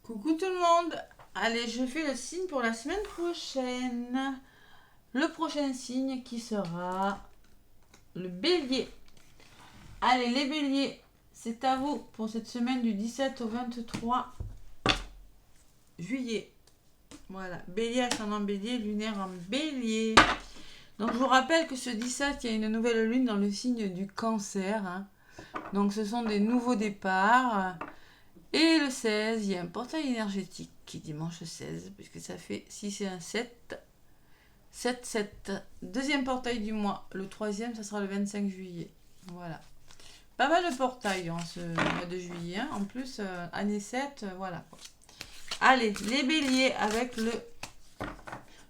Coucou tout le monde. Allez, je fais le signe pour la semaine prochaine. Le prochain signe qui sera le bélier. Allez, les béliers, c'est à vous pour cette semaine du 17 au 23 juillet. Voilà, bélier, ascendant bélier, lunaire en bélier. Donc je vous rappelle que ce 17, il y a une nouvelle lune dans le signe du cancer, hein. Donc ce sont des nouveaux départs. Et le 16, il y a un portail énergétique qui est dimanche 16, puisque ça fait 6 et un 7. 7, 7. Deuxième portail du mois. Le troisième, ça sera le 25 juillet. Voilà. Pas mal de portails en ce mois de juillet, hein. En plus, année 7, voilà. Allez, les béliers avec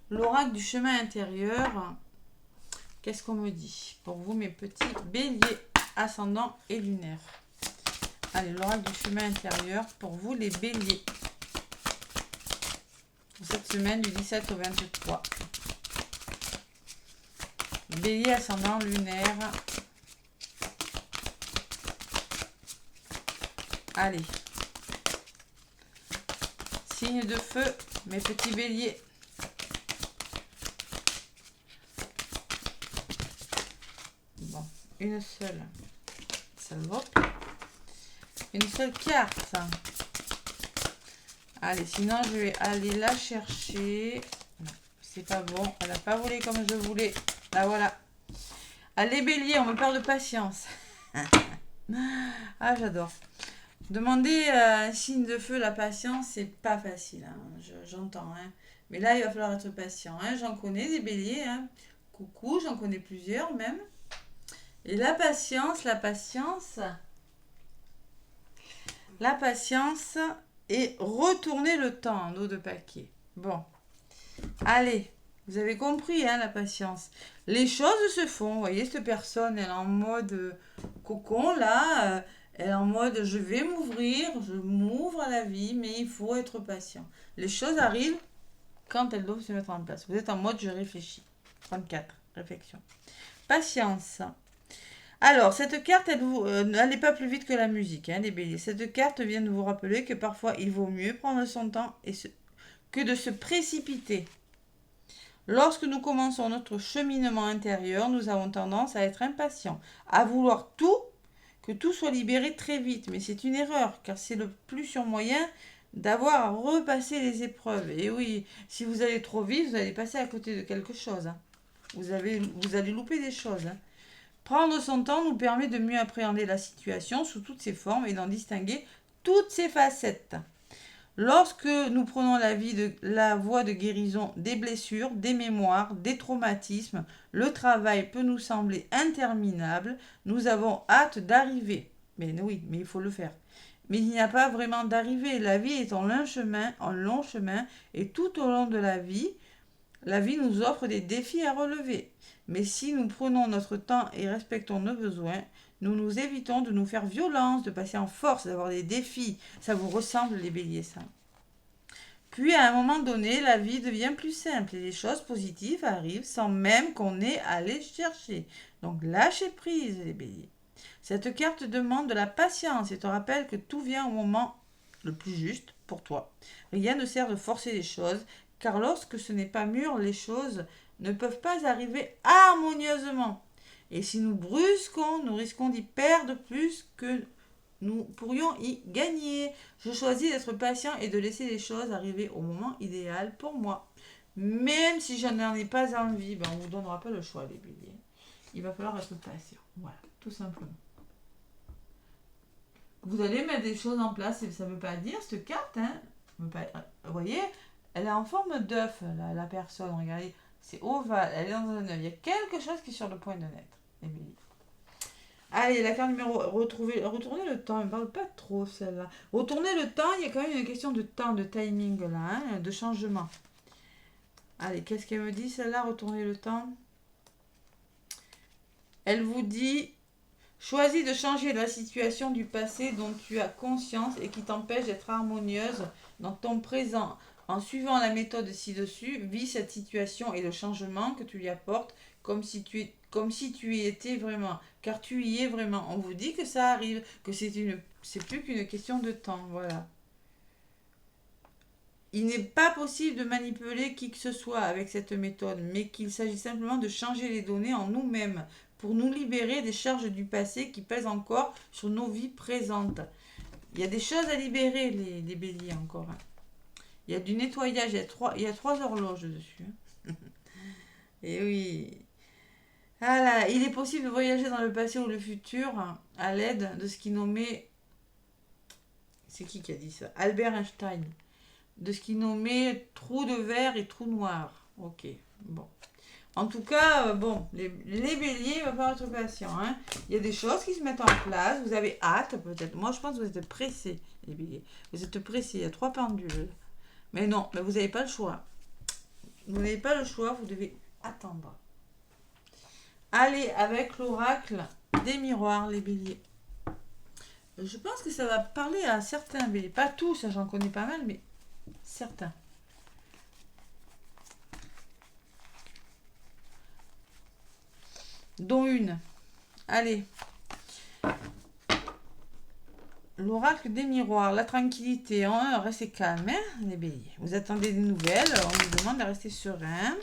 l'oracle du chemin intérieur. Qu'est-ce qu'on me dit pour vous, mes petits béliers, ascendants et lunaires? Allez, l'oracle du chemin intérieur pour vous, les béliers. Pour cette semaine du 17 au 23. Bélier, ascendant, lunaire. Allez. Signe de feu, mes petits béliers. Bon, une seule. Salope. Une seule carte. Allez, sinon je vais aller la chercher. Non, c'est pas bon. Elle n'a pas volé comme je voulais. Là voilà. Allez bélier, on me parle de patience. Ah, j'adore. Demander un signe de feu, la patience, c'est pas facile, hein. J'entends, hein. Mais là, il va falloir être patient, hein. J'en connais des béliers, hein. Coucou, j'en connais plusieurs même. Et la patience et retourner le temps en eau de paquet. Bon, allez, vous avez compris, hein, la patience. Les choses se font. Vous voyez, cette personne, elle est en mode cocon, là. Elle est en mode, je vais m'ouvrir, je m'ouvre à la vie, mais il faut être patient. Les choses arrivent quand elles doivent se mettre en place. Vous êtes en mode, je réfléchis. 34, réflexion. Patience. Alors, cette carte, n'allez pas plus vite que la musique, hein, les béliers. Cette carte vient de vous rappeler que parfois, il vaut mieux prendre son temps que de se précipiter. Lorsque nous commençons notre cheminement intérieur, nous avons tendance à être impatients, à vouloir que tout soit libéré très vite. Mais c'est une erreur, car c'est le plus sûr moyen d'avoir à repasser les épreuves. Et oui, si vous allez trop vite, vous allez passer à côté de quelque chose, hein. Vous allez louper des choses, hein. Prendre son temps nous permet de mieux appréhender la situation sous toutes ses formes et d'en distinguer toutes ses facettes. Lorsque nous prenons la voie de guérison des blessures, des mémoires, des traumatismes, le travail peut nous sembler interminable. Nous avons hâte d'arriver. Mais oui, mais il faut le faire. Mais il n'y a pas vraiment d'arrivée. La vie est en long chemin, et tout au long de la vie nous offre des défis à relever. Mais si nous prenons notre temps et respectons nos besoins, nous nous évitons de nous faire violence, de passer en force, d'avoir des défis. Ça vous ressemble, les béliers, ça. Puis, à un moment donné, la vie devient plus simple et les choses positives arrivent sans même qu'on ait à les chercher. Donc, lâchez prise, les béliers. Cette carte demande de la patience et te rappelle que tout vient au moment le plus juste pour toi. Rien ne sert de forcer les choses, car lorsque ce n'est pas mûr, les choses ne peuvent pas arriver harmonieusement. Et si nous brusquons, nous risquons d'y perdre plus que nous pourrions y gagner. Je choisis d'être patient et de laisser les choses arriver au moment idéal pour moi. Même si je n'en ai pas envie, on ne vous donnera pas le choix, les béliers. Il va falloir être patient. Voilà, tout simplement. Vous allez mettre des choses en place, et ça ne veut pas dire, cette carte, hein, vous voyez, elle est en forme d'œuf, la personne, regardez, c'est ovale, elle est dans un œuf, il y a quelque chose qui est sur le point de naître, les béliers. Allez, la carte numéro, retourner le temps, elle ne parle pas trop celle-là. Retourner le temps, il y a quand même une question de temps, de timing là, hein, de changement. Allez, qu'est-ce qu'elle me dit celle-là, retourner le temps? Elle vous dit, choisis de changer la situation du passé dont tu as conscience et qui t'empêche d'être harmonieuse dans ton présent. En suivant la méthode ci-dessus, vis cette situation et le changement que tu lui apportes comme si tu y étais vraiment. Car tu y es vraiment. On vous dit que ça arrive, que c'est plus qu'une question de temps. Voilà. il n'est pas possible de manipuler qui que ce soit avec cette méthode, mais qu'il s'agit simplement de changer les données en nous-mêmes pour nous libérer des charges du passé qui pèsent encore sur nos vies présentes. Il y a des choses à libérer, les béliers, encore. Hein. Il y a du nettoyage, il y a trois horloges dessus. Hein. Et oui. Voilà, il est possible de voyager dans le passé ou le futur à l'aide de ce qu'il nommait... C'est qui a dit ça? Albert Einstein. De ce qu'il nommait trou de verre et trou noir. Ok, bon. En tout cas, bon, les béliers, il va falloir être patient. Hein. Il y a des choses qui se mettent en place. Vous avez hâte, peut-être. Moi, je pense que vous êtes pressés, les béliers. Vous êtes pressés. Il y a 3 pendules. Mais non, mais vous n'avez pas le choix. Vous n'avez pas le choix. Vous devez attendre. Allez, avec l'oracle des miroirs, les béliers. Je pense que ça va parler à certains béliers. Pas tous, j'en connais pas mal, mais certains. Dont une. Allez. L'oracle des miroirs, la tranquillité. Restez calme, hein, les béliers. Vous attendez des nouvelles, on vous demande de rester serein.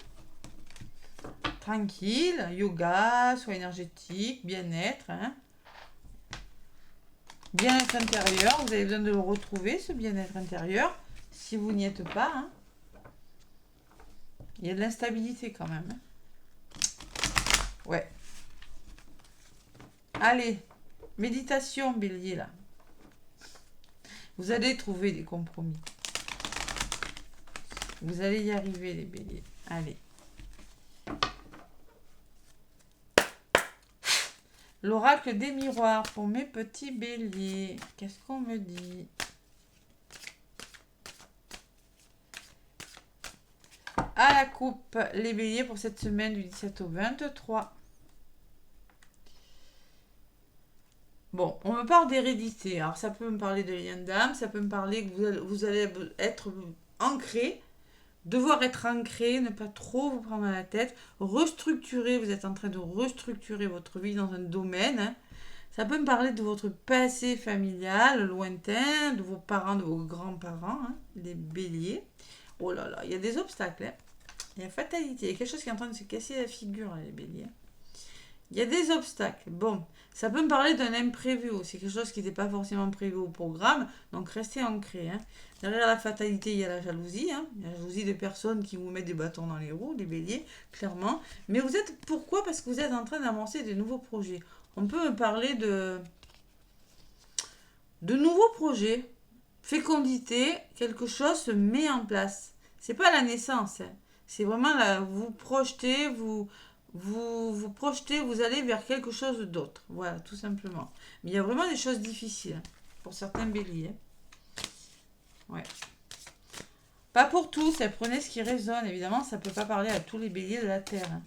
Tranquille, yoga, soin énergétique, bien-être. Hein. Bien-être intérieur, vous avez besoin de le retrouver, ce bien-être intérieur, si vous n'y êtes pas. Hein. Il y a de l'instabilité quand même. Hein. Ouais. Allez, méditation, bélier, là. Vous allez trouver des compromis. Vous allez y arriver, les béliers. Allez. L'oracle des miroirs pour mes petits béliers. Qu'est-ce qu'on me dit? À la coupe, les béliers pour cette semaine du 17 au 23. Bon, on me parle d'hérédité. Alors, ça peut me parler de lien d'âme, ça peut me parler que vous allez être ancré, devoir être ancré, ne pas trop vous prendre à la tête, restructurer, vous êtes en train de restructurer votre vie dans un domaine. Hein. Ça peut me parler de votre passé familial, lointain, de vos parents, de vos grands-parents, hein, les béliers. Oh là là, il y a des obstacles. Hein. Il y a fatalité, il y a quelque chose qui est en train de se casser la figure, les béliers. Il y a des obstacles. Bon, ça peut me parler d'un imprévu aussi, quelque chose qui n'était pas forcément prévu au programme, donc restez ancré. Hein. Derrière la fatalité, il y a la jalousie. Hein. Il y a la jalousie des personnes qui vous mettent des bâtons dans les roues, les béliers, clairement. Mais vous êtes, pourquoi? Parce que vous êtes en train d'avancer de nouveaux projets. On peut me parler de nouveaux projets. Fécondité, quelque chose se met en place. C'est pas la naissance. Hein. C'est vraiment là, vous projetez, vous projetez, vous allez vers quelque chose d'autre. Voilà, tout simplement. Mais il y a vraiment des choses difficiles hein, pour certains béliers. Ouais. Pas pour tous, prenez ce qui résonne. Évidemment, ça ne peut pas parler à tous les béliers de la Terre. Hein.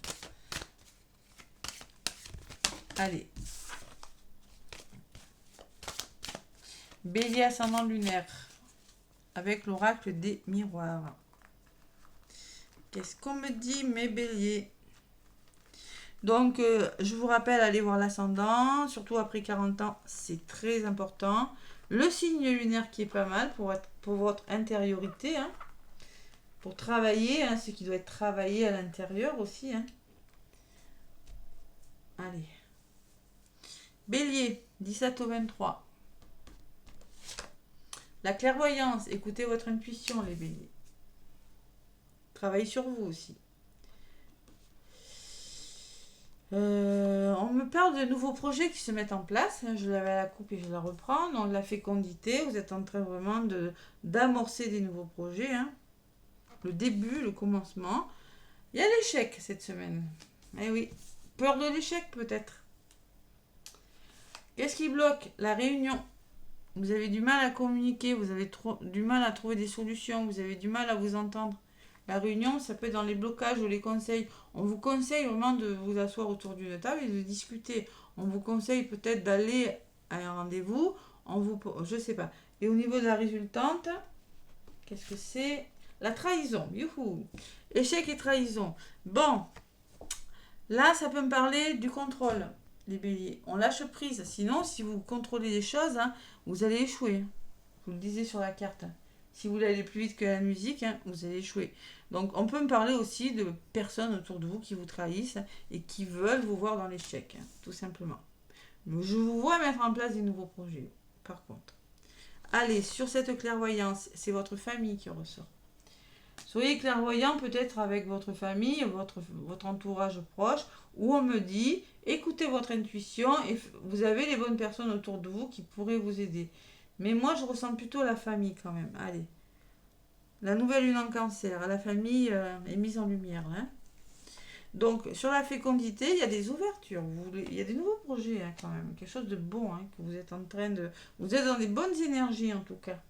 Allez. Bélier ascendant lunaire. Avec l'oracle des miroirs. Qu'est-ce qu'on me dit, mes béliers? Donc, je vous rappelle, allez voir l'ascendant, surtout après 40 ans, c'est très important. Le signe lunaire qui est pas mal pour votre intériorité, hein, pour travailler, hein, ce qui doit être travaillé à l'intérieur aussi. Hein. Allez. Bélier, 17 au 23. La clairvoyance, écoutez votre intuition, les béliers. Travaillez sur vous aussi. On me parle de nouveaux projets qui se mettent en place. Je l'avais à la coupe et je la reprends. Donc la fécondité, vous êtes en train vraiment d'amorcer des nouveaux projets. Hein. Le début, le commencement. Il y a l'échec cette semaine. Eh oui, peur de l'échec peut-être. Qu'est-ce qui bloque? La réunion. Vous avez du mal à communiquer, vous avez du mal à trouver des solutions, vous avez du mal à vous entendre. La réunion, ça peut être dans les blocages ou les conseils. On vous conseille vraiment de vous asseoir autour d'une table et de discuter. On vous conseille peut-être d'aller à un rendez-vous. Je ne sais pas. Et au niveau de la résultante, qu'est-ce que c'est? La trahison. Youhou. Échec et trahison. Bon. Là, ça peut me parler du contrôle, les béliers. On lâche prise. Sinon, si vous contrôlez les choses, hein, vous allez échouer. Je vous le disais sur la carte. Si vous voulez aller plus vite que la musique, hein, vous allez échouer. Donc, on peut me parler aussi de personnes autour de vous qui vous trahissent et qui veulent vous voir dans l'échec, hein, tout simplement. Je vous vois mettre en place des nouveaux projets, par contre. Allez, sur cette clairvoyance, c'est votre famille qui ressort. Soyez clairvoyant peut-être avec votre famille, votre entourage proche, où on me dit, écoutez votre intuition et vous avez les bonnes personnes autour de vous qui pourraient vous aider. Mais moi, je ressens plutôt la famille quand même. Allez. La nouvelle lune en cancer, la famille est mise en lumière. Hein. Donc, sur la fécondité, il y a des ouvertures. Il y a des nouveaux projets hein, quand même. Quelque chose de bon hein, que vous êtes en train de... Vous êtes dans des bonnes énergies en tout cas.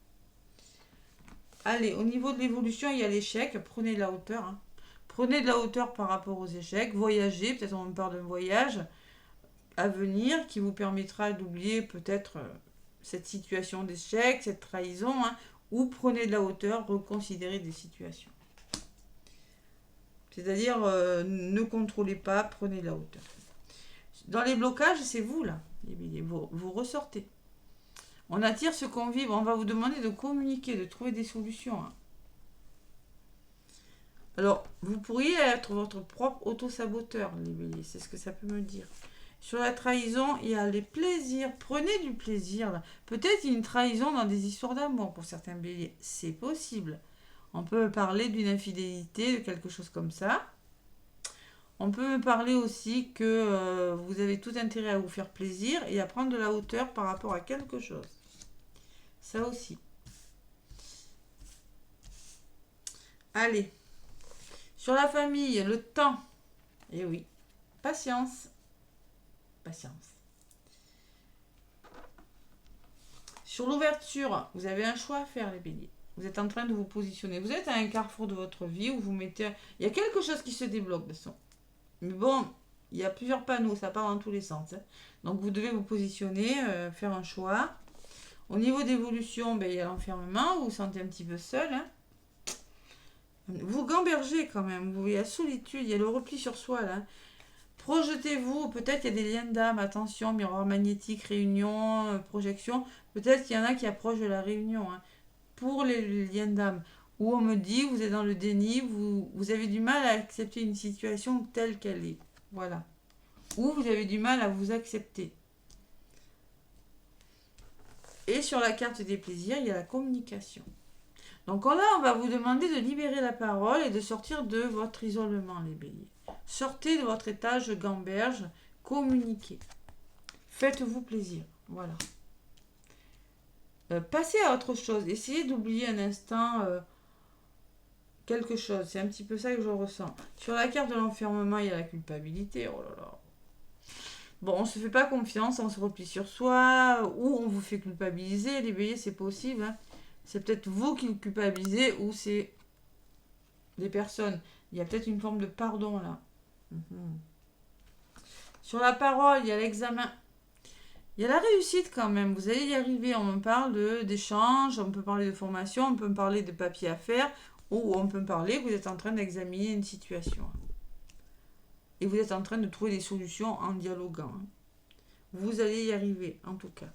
Allez, au niveau de l'évolution, il y a l'échec. Prenez de la hauteur. Hein. Prenez de la hauteur par rapport aux échecs. Voyagez. Peut-être on me parle d'un voyage à venir qui vous permettra d'oublier peut-être cette situation d'échec, cette trahison. Hein, ou prenez de la hauteur, reconsidérez des situations. C'est-à-dire, ne contrôlez pas, prenez de la hauteur. Dans les blocages, c'est vous là. Vous ressortez. On attire ce qu'on vibre. On va vous demander de communiquer, de trouver des solutions. Hein. Alors, vous pourriez être votre propre auto-saboteur, les béliers. C'est ce que ça peut me dire. Sur la trahison, il y a les plaisirs. Prenez du plaisir. Là. Peut-être une trahison dans des histoires d'amour pour certains béliers. C'est possible. On peut me parler d'une infidélité, de quelque chose comme ça. On peut me parler aussi que vous avez tout intérêt à vous faire plaisir et à prendre de la hauteur par rapport à quelque chose. Ça aussi. Allez. Sur la famille, le temps. Eh oui. Patience. Patience. Sur l'ouverture, vous avez un choix à faire, les béliers. Vous êtes en train de vous positionner. Vous êtes à un carrefour de votre vie où vous mettez... Il y a quelque chose qui se débloque, de toute façon. Mais bon, il y a plusieurs panneaux, ça part dans tous les sens. Hein. Donc vous devez vous positionner, faire un choix. Au niveau d'évolution, ben, il y a l'enfermement, vous vous sentez un petit peu seul. Hein. Vous gambergez quand même, il y a la solitude, il y a le repli sur soi. Là. Projetez-vous, peut-être il y a des liens d'âme, attention, miroir magnétique, réunion, projection. Peut-être qu'il y en a qui approchent de la réunion. Hein. Pour les liens d'âme, où on me dit, vous êtes dans le déni, vous avez du mal à accepter une situation telle qu'elle est. Voilà. Ou vous avez du mal à vous accepter. Et sur la carte des plaisirs, il y a la communication. Donc là, on va vous demander de libérer la parole et de sortir de votre isolement, les béliers. Sortez de votre étage gamberge, communiquez. Faites-vous plaisir. Voilà. Passez à autre chose. Essayez d'oublier un instant quelque chose. C'est un petit peu ça que je ressens. Sur la carte de l'enfermement, il y a la culpabilité. Oh là là. Bon, on se fait pas confiance, on se replie sur soi, ou on vous fait culpabiliser. Les béliers, c'est possible. Hein. C'est peut-être vous qui le culpabilisez, ou c'est des personnes. Il y a peut-être une forme de pardon là. Sur la parole, il y a l'examen. Il y a la réussite quand même, vous allez y arriver. On me parle d'échanges, on peut parler de formation, on peut me parler de papier à faire, ou on peut me parler que vous êtes en train d'examiner une situation. Et vous êtes en train de trouver des solutions en dialoguant. Vous allez y arriver, en tout cas.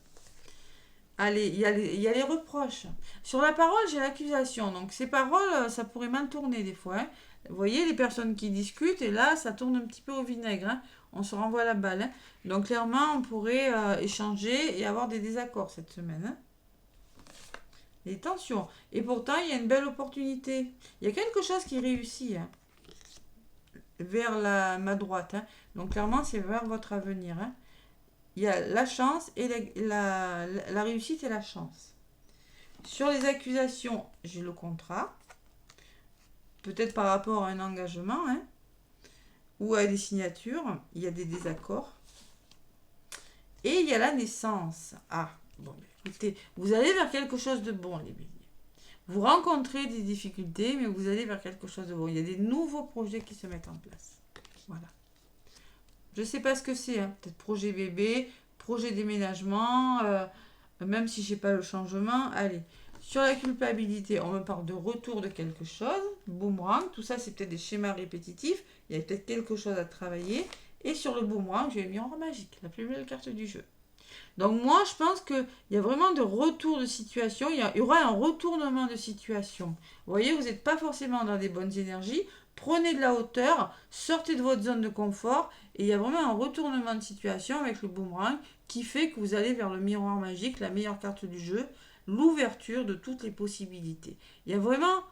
Allez, il y a les reproches. Sur la parole, j'ai l'accusation. Donc ces paroles, ça pourrait mal tourner des fois. Hein. Vous voyez, les personnes qui discutent, et là, ça tourne un petit peu au vinaigre. Hein. On se renvoie la balle. Hein. Donc clairement, on pourrait échanger et avoir des désaccords cette semaine. Hein. Les tensions. Et pourtant, il y a une belle opportunité. Il y a quelque chose qui réussit hein, vers ma droite. Hein. Donc clairement, c'est vers votre avenir. Hein. Il y a la chance et la réussite et la chance. Sur les accusations, j'ai le contrat. Peut-être par rapport à un engagement. Hein. Ou à des signatures, il y a des désaccords. Et il y a la naissance. Ah, bon, écoutez, vous allez vers quelque chose de bon, les béliers. Vous rencontrez des difficultés, mais vous allez vers quelque chose de bon. Il y a des nouveaux projets qui se mettent en place. Voilà. Je ne sais pas ce que c'est. Hein. Peut-être projet bébé, projet déménagement, même si je n'ai pas le changement. Allez. Sur la culpabilité, on me parle de retour de quelque chose, boomerang, tout ça c'est peut-être des schémas répétitifs, il y a peut-être quelque chose à travailler. Et sur le boomerang, j'ai le miroir magique, la plus belle carte du jeu. Donc moi, je pense qu'il y a vraiment de retour de situation, il y aura un retournement de situation. Vous voyez, vous n'êtes pas forcément dans des bonnes énergies, prenez de la hauteur, sortez de votre zone de confort, et il y a vraiment un retournement de situation avec le boomerang qui fait que vous allez vers le miroir magique, la meilleure carte du jeu, l'ouverture de toutes les possibilités. Il y a vraiment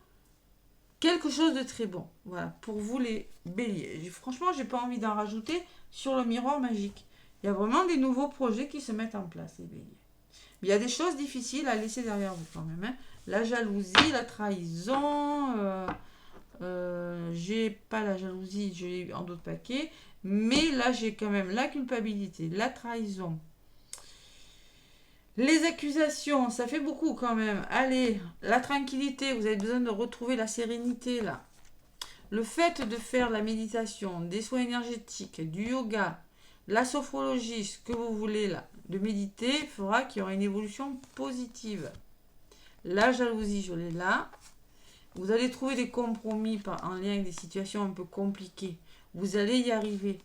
quelque chose de très bon. Voilà, pour vous les béliers. Franchement, j'ai pas envie d'en rajouter sur le miroir magique. Il y a vraiment des nouveaux projets qui se mettent en place, les béliers. Mais il y a des choses difficiles à laisser derrière vous quand même. Hein. La jalousie, la trahison. J'ai pas la jalousie, j'ai en d'autres paquets. Mais là, j'ai quand même la culpabilité, la trahison. Les accusations, ça fait beaucoup quand même. Allez, la tranquillité, vous avez besoin de retrouver la sérénité là. Le fait de faire la méditation, des soins énergétiques, du yoga, la sophrologie, ce que vous voulez là, de méditer, fera qu'il y aura une évolution positive. La jalousie, je l'ai là. Vous allez trouver des compromis en lien avec des situations un peu compliquées. Vous allez y arriver.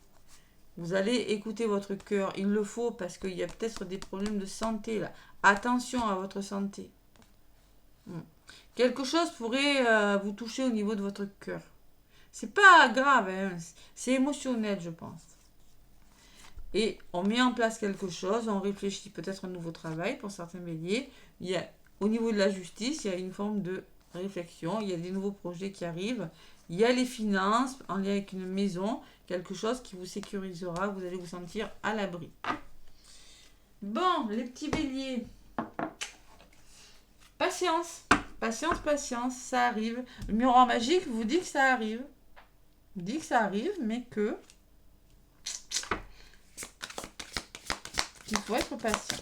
Vous allez écouter votre cœur. Il le faut parce qu'il y a peut-être des problèmes de santé là. Attention à votre santé. Quelque chose pourrait vous toucher au niveau de votre cœur. C'est pas grave, hein. C'est émotionnel, je pense. Et on met en place quelque chose, on réfléchit peut-être à un nouveau travail pour certains béliers. Au niveau de la justice, il y a une forme de réflexion, il y a des nouveaux projets qui arrivent. Il y a les finances en lien avec une maison, quelque chose qui vous sécurisera, vous allez vous sentir à l'abri. Bon, les petits béliers. Patience, patience, patience, ça arrive. Le miroir magique vous dit que ça arrive. Vous dit que ça arrive, mais que il faut être patient.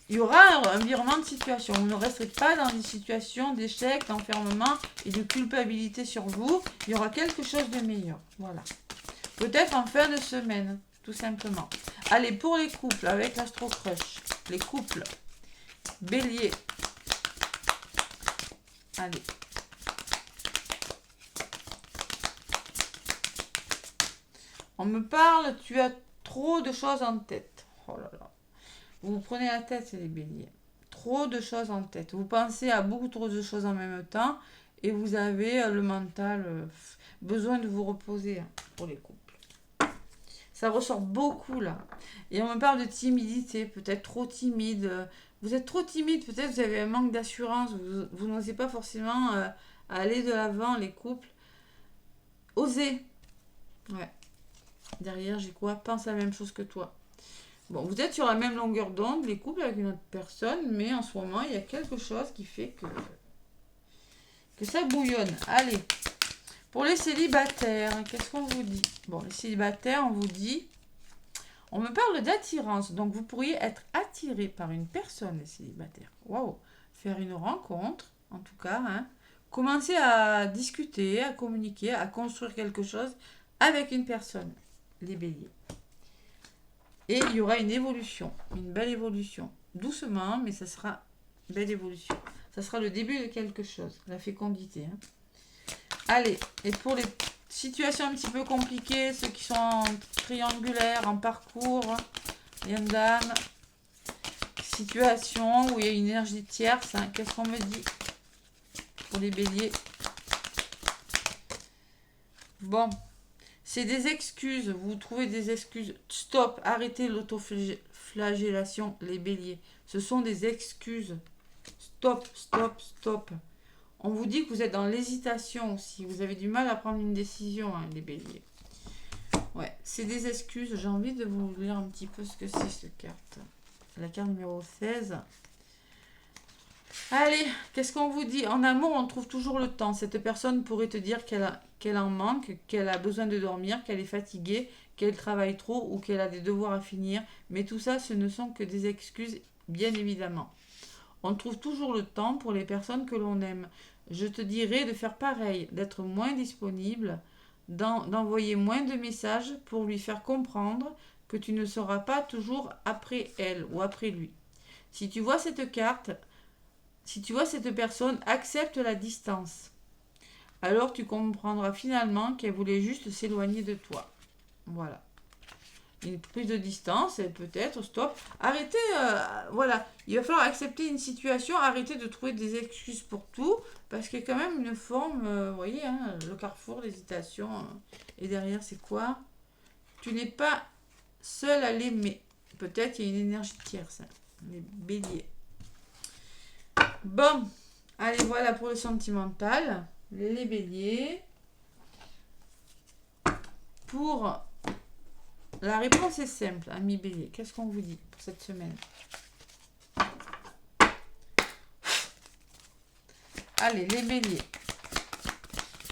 Il y aura un virement de situation. Vous ne resterez pas dans des situations d'échec, d'enfermement et de culpabilité sur vous. Il y aura quelque chose de meilleur. Voilà. Peut-être en fin de semaine, tout simplement. Allez, pour les couples, avec l'Astro Crush. Les couples. Bélier. Allez. On me parle, tu as trop de choses en tête. Oh là là. Vous prenez la tête, les béliers. Trop de choses en tête. Vous pensez à beaucoup trop de choses en même temps et vous avez le mental besoin de vous reposer pour les couples. Ça ressort beaucoup là. Et on me parle de timidité, peut-être trop timide. Vous êtes trop timide, peut-être vous avez un manque d'assurance. Vous n'osez pas forcément aller de l'avant, les couples. Osez. Ouais. Derrière, j'ai quoi? Pense la même chose que toi. Bon, vous êtes sur la même longueur d'onde, les couples avec une autre personne, mais en ce moment, il y a quelque chose qui fait que ça bouillonne. Allez, pour les célibataires, qu'est-ce qu'on vous dit? Bon, les célibataires, on vous dit, on me parle d'attirance, donc vous pourriez être attiré par une personne, les célibataires. Waouh, faire une rencontre, en tout cas, hein. Commencer à discuter, à communiquer, à construire quelque chose avec une personne, les béliers. Et il y aura une évolution, une belle évolution. Doucement, mais ça sera une belle évolution. Ça sera le début de quelque chose, la fécondité. Hein. Allez, et pour les situations un petit peu compliquées, ceux qui sont en triangulaire, en parcours, Yandam, situation où il y a une énergie tierce, hein, qu'est-ce qu'on me dit pour les béliers? Bon. C'est des excuses, vous trouvez des excuses. Stop, arrêtez l'autoflagellation, les béliers. Ce sont des excuses. Stop, stop, stop. On vous dit que vous êtes dans l'hésitation aussi. Vous avez du mal à prendre une décision, hein, les béliers. Ouais, c'est des excuses. J'ai envie de vous lire un petit peu ce que c'est cette carte. La carte numéro 16. Allez, qu'est-ce qu'on vous dit? En amour, on trouve toujours le temps. Cette personne pourrait te dire qu'elle en manque, qu'elle a besoin de dormir, qu'elle est fatiguée, qu'elle travaille trop ou qu'elle a des devoirs à finir. Mais tout ça, ce ne sont que des excuses, bien évidemment. On trouve toujours le temps pour les personnes que l'on aime. Je te dirais de faire pareil, d'être moins disponible, d'envoyer moins de messages pour lui faire comprendre que tu ne seras pas toujours après elle ou après lui. Si tu vois cette personne, accepte la distance. Alors tu comprendras finalement qu'elle voulait juste s'éloigner de toi. Voilà. une prise de distance, et peut-être, stop. Arrêtez, voilà. Il va falloir accepter une situation, arrêter de trouver des excuses pour tout, parce qu'il y a quand même une forme, vous voyez, hein, le carrefour, l'hésitation. Et derrière, c'est quoi? Tu n'es pas seul à l'aimer. Peut-être qu'il y a une énergie tierce. Hein, les béliers. Bon, allez, voilà pour le sentimental. Les béliers. Pour la réponse est simple, amis bélier. Qu'est-ce qu'on vous dit pour cette semaine? Allez, les béliers.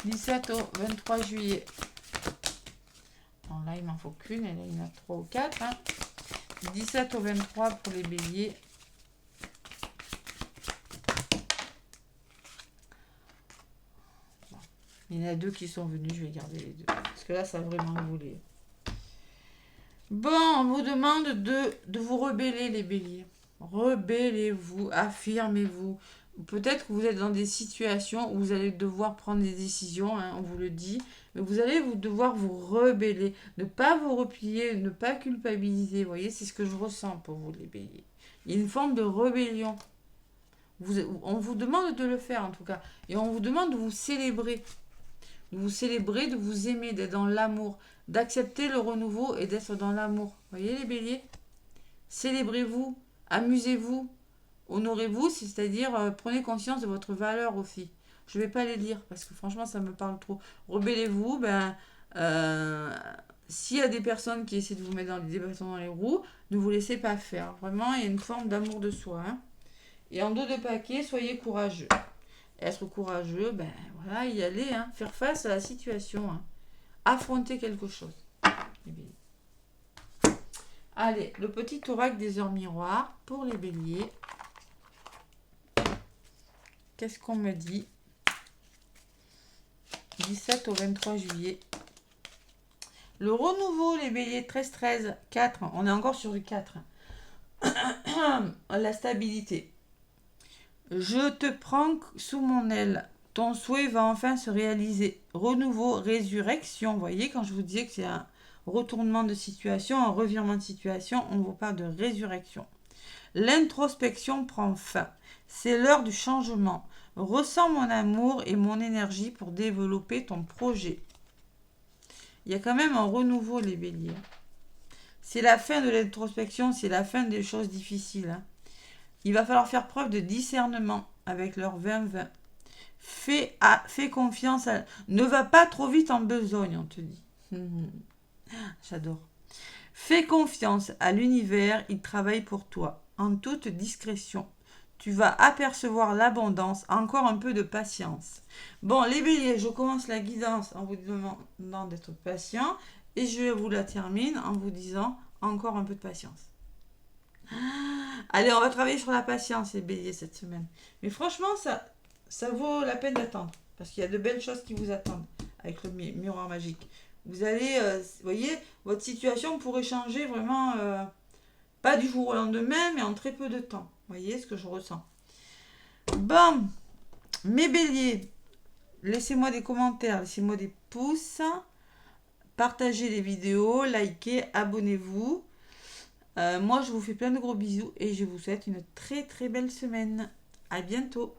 17 au 23 juillet. Bon, là, il m'en faut qu'une. Et là, il y en a 3 ou 4. Hein. 17 au 23 pour les béliers. Bon. Il y en a 2 qui sont venus. Je vais garder les 2. Parce que là, ça a vraiment voulu. Bon, on vous demande de vous rebeller, les béliers. Rebellez-vous, affirmez-vous. Peut-être que vous êtes dans des situations où vous allez devoir prendre des décisions, hein, on vous le dit, mais vous allez devoir vous rebeller, ne pas vous replier, ne pas culpabiliser. Vous voyez, c'est ce que je ressens pour vous, les béliers. Il y a une forme de rébellion. On vous demande de le faire, en tout cas. Et on vous demande de vous célébrer. De vous célébrer, de vous aimer, d'être dans l'amour, d'accepter le renouveau et d'être dans l'amour. Vous voyez, les béliers? Célébrez-vous, amusez-vous. Honorez-vous, c'est-à-dire prenez conscience de votre valeur aussi. Je ne vais pas les lire parce que franchement ça me parle trop. Rebellez-vous, s'il y a des personnes qui essaient de vous mettre des bâtons dans les roues, ne vous laissez pas faire. Vraiment, il y a une forme d'amour de soi. Hein. Et en dos de paquet, soyez courageux. Être courageux, voilà, y aller, hein, faire face à la situation. Hein. Affronter quelque chose. Allez, le petit oracle des heures miroirs pour les béliers. Qu'est-ce qu'on me dit? 17 au 23 juillet. Le renouveau, les béliers, 13-13, 4. On est encore sur du 4. La stabilité. Je te prends sous mon aile. Ton souhait va enfin se réaliser. Renouveau, résurrection. Vous voyez, quand je vous disais que c'est un retournement de situation, un revirement de situation, on vous parle de résurrection. L'introspection prend fin. C'est l'heure du changement. Ressens mon amour et mon énergie pour développer ton projet. Il y a quand même un renouveau, les béliers. C'est la fin de l'introspection, c'est la fin des choses difficiles. Hein. Il va falloir faire preuve de discernement avec leur 20-20. Fais confiance. Ne va pas trop vite en besogne, on te dit. J'adore. Fais confiance à l'univers, il travaille pour toi, en toute discrétion. Tu vas apercevoir l'abondance, encore un peu de patience. Bon, les béliers, je commence la guidance en vous demandant d'être patient et je vous la termine en vous disant encore un peu de patience. Allez, on va travailler sur la patience, les béliers, cette semaine. Mais franchement, ça vaut la peine d'attendre parce qu'il y a de belles choses qui vous attendent avec le miroir magique. Vous allez, vous voyez, votre situation pourrait changer vraiment, pas du jour au lendemain, mais en très peu de temps. Vous voyez ce que je ressens. Bon, mes béliers, laissez-moi des commentaires, laissez-moi des pouces, partagez les vidéos, likez, abonnez-vous. Moi, je vous fais plein de gros bisous et je vous souhaite une très très belle semaine. À bientôt.